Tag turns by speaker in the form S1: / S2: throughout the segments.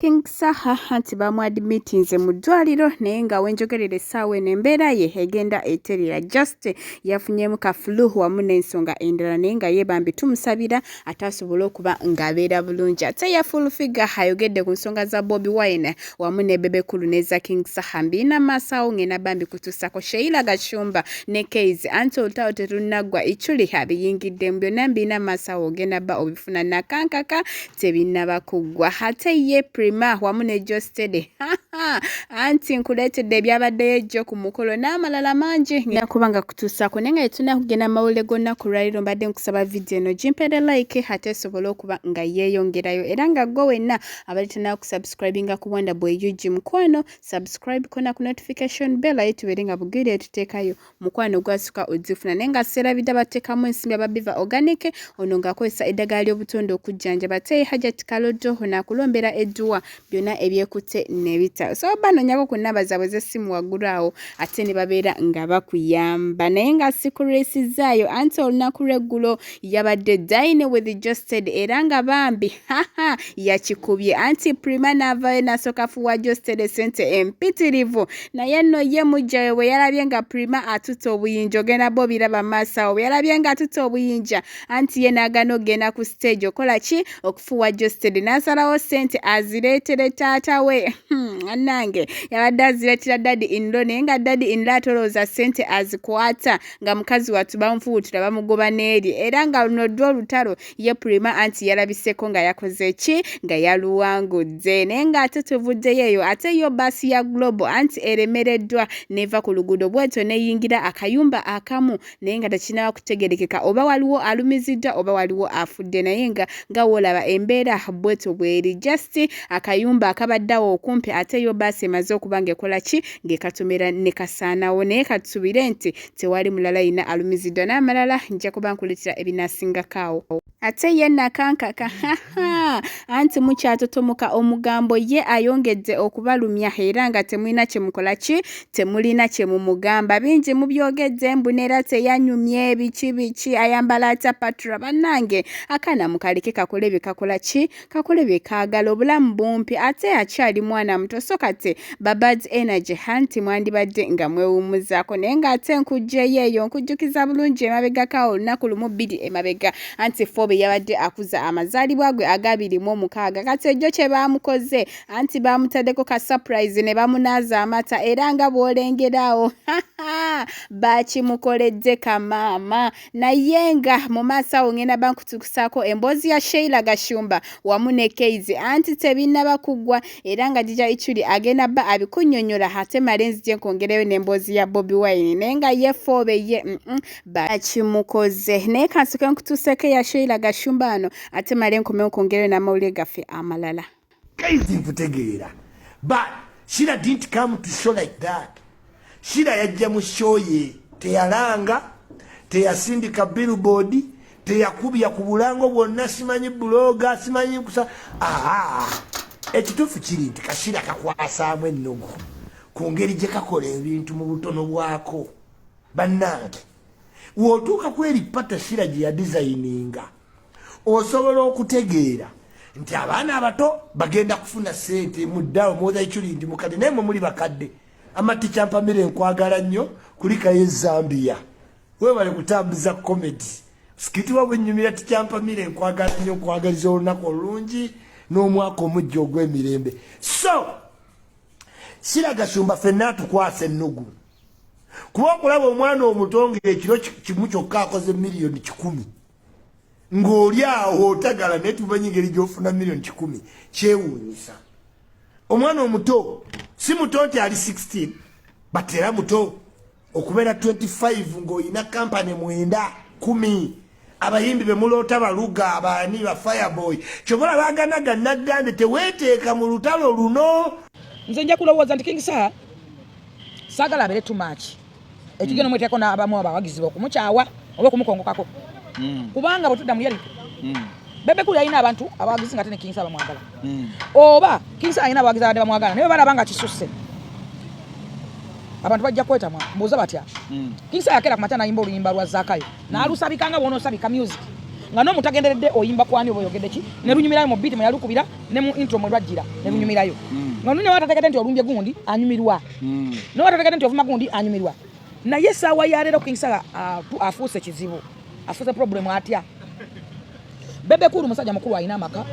S1: King Saha anti bamwadmitinze mu ddwaliro naye nga wenjogerera essaawa eno embeera ye egenda eterera. Just yafunyeemu ka flu wamu n'ensonga endala naye nga yeebambi tumusabira ate asobole okuba ng'abeera bulungi. Ate ya full figure ayogedde ku nsonga za Bobi Wine wamu ne Bebekulu n'eza King Saha mbiina maaso awo ng'ena bambi kutuusako Sheila Gashumba ne Keizi anti olutawo terunaggwa ichuli abiyingiddemu byonna mbiina maaso awo ogenda bba obifuna nakankaka tebinnaba kuggwa. Ate ye Prima wamu ne Jostede anti nkuleetedde ebyabaddeyo ejjo ku mukolo n'amalala mangi ngenda kuba nga kutuusako naye nga yetuna kugenda mawulire gonna ku lwaliro mbadde nkusaba vidiyo eno gimpere like ate esobole okuba nga yeeyongerayo era nga gwe wenna abali tannaba kusubscribinga ku Wonder Boy UG mukwano subscribe kona ku notification bell aye tubeere nga bugwire tuteekayo mukwano gwasuka ozifuna naye nga seerabidde abateekamu ensimbi ababiva organic ono ng'akozesa eddagala ly'obutonde okujjanjaba ate Hajati Kalodo onaakulombera edduwa byonna ebyekutte nebita so banonyako ku nnamba zaabwe z'essimu waggulu awo ate ne babeera nga bakuyamba naye nga sikulesizaayo anti olunaku lw'eggulo yabadde dine with Josted era nga bambi yakikubye anti Prima n'avaayo n'asooka afuwa Josted essente empitirivu naye nno ye mujjawe bwe yalabye nga Prima atutte obuyinja ogenda bo biraba maaso awo bwe yalabye nga atutte obuyinja anti ye n'agaana okgenda ku stage okola ki okufuwa Josted n'asalawo ssente azireetere taata we annange yabadde azireetera daddy in-law naye nga daddy in-law atolooza ssente azikwata nga mukazi wattu bamufuutira bamugoba n'eri era nga luno ddo olutalo ye Prima anti yalabiseko nga yakoze ki nga yaluwangudde naye ng'ate tuvuddeyo eyo ate yo baasi ya Global anti eremereddwa neva ku luguudo bwetyo neyingira akayumba akamu naye nga tekinaba kutegerekeka oba waliwo alumiziddwa oba waliwo afudde naye nga woolaba embeera bwetyo bweri just akayumba akabaddawo okumpi ate yo baasi emaze okuba ng'ekola ki ng'ekatomera ne kasaanawo naye katusubire nti tewali mulala yina alumiziddwa n'amalala nja kuba nkuleetera ebinaasingakaawo ate ye nakankaka anti mukyatotomoka omugambo ye ayongedde okubalumya era nga temulina kyemukola ki temulina kyemumugamba bingi mubyogedde mbuna era teyanyumye biki ayambala ata patra bannange akaana mukaleke kakole bye kakola ki kakole bye kaagala obulamu bumpi ate akyali mwana muto so kate babad energy anti mwandibadde nga mwewummuzaako naye ng'ate nkujjeyo eyo nkujjukiza bulungi emabegakaawo olunaku lumu bbiri emabega anti Phoebe yabadde akuza amazaalibwa gwe aga26 kati ejjo kye baamukoze anti baamutaddeko ka surprise ne bamunaaza amata era nga bw'olengeraawo bakimukoledde kamaama naye nga mu maaso awo ngenda bankutukusaako emboozi ya Sheila Gashumba wamu ne Keizi anti tebinnaba kuggwa era nga jija ichuli agenda bba abikunnyonnyola ate malenzi gye nkongereyo n'emboozi ya Bobi Wine naye nga ye Phoebe ye bakimukoze naye kansoke nkutuuseeko ya Sheila Gashumba ano ate male nkomewo nkongereyo n'amawulire gaffe amalala.
S2: Keizi nkutegeera but Sheila didn't come to show like that. Sheila yajja mu show ye teyalanga teyasindika billboard teyakubya ku bulango bwonna simanyi bloga simanyi kusa ekituufu kiri nti Sheila kakwasaamu ennogo ku ngeri gye kakola ebintu mu butono bwako bannange wootuuka ku eri pata Sheila gye yadesigninga osobola okutegeera nti abaana abato bagenda kufuna ssente muddawo mwoza ichuli nti mukadde naye mwe muli bakadde amaticampamire nkwagala nnyo kulika ye Zambia webale kutambuza comedy sikitiwa bwennyumira ticampamire nkwagala nnyo nkwagaliza olunaku olungi n'omwaka omujja ogw'emirembe so Sheila Gashumba ffenna tukwasa ennugu kuba okulaba omwana omuto ng'ekiro kimu kyokka akoze miliyoni 10 ng'oli awo otagala naye tumanyi ngeri gy'ofuna miliyoni 10 kyewuunyisa omwana omuto si muto nti ali 16 but era muto okubeera 25 ng'olina kampani 9-10 abayimbi be muloota baluga abaani ba Fireboy kyobola baaganaga naggande teweeteeka mu lutalo luno.
S3: Nze nja kulowooza nti King Saha saagala abeere too much ekigeno mweteeko n'abamu abawagizi okumukyawa oba okumukongokako kubanga bwe tudda mu Yeriko Bebekulu yalina abantu abawagizi nga ate ne King Saha bamwagala oba King Saha alina abawagizi abadde bamwagala naye balaba nga kisusse abantu bajja kwetamwa mbuuza batya King Saha yakera ku makya n'ayimba oluyimba lwa Zaakayo n'alusabika nga bw'onoosabika music nga no mutagenderedde oyimba kwani oboyogedde ki ne lunyumirayo mu beat mwe yalukubira ne mu intro mwe lwajjira ne lunyumirayo nga nune watategedde nti olumbye gundi anyumirwa no watategedde nti ovuma gundi anyumirwa naye saawa ya leero King Saha afuuse kizibu afuuse problem atya Bebe Cool musajja mukulu alina amaka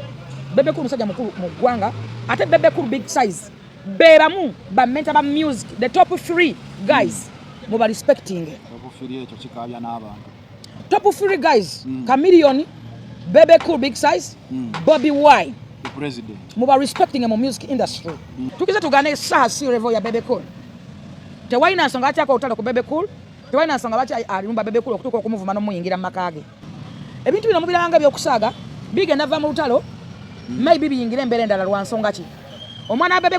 S3: Bebe Cool musajja mukulu mu ggwanga ate Bebe Cool big size beeramu bamenta ba music the top 3 guys muba respecting top 3 guys Chameleone Bebe Cool big size Bobby Wine
S4: the president
S3: muba respecting mu music industry tukiza tugane Saha si level ya Bebe Cool tewaina nsonga atyako utalo ku Bebe Cool tewaina nsonga bachi alumba Bebe Cool okutuka okumuvuma no muyingira makage ebintu bino mubiranga byokusaaga bigenda va mu lutalo maybe biyingire embere endala lwa nsonga ki omwana Bebe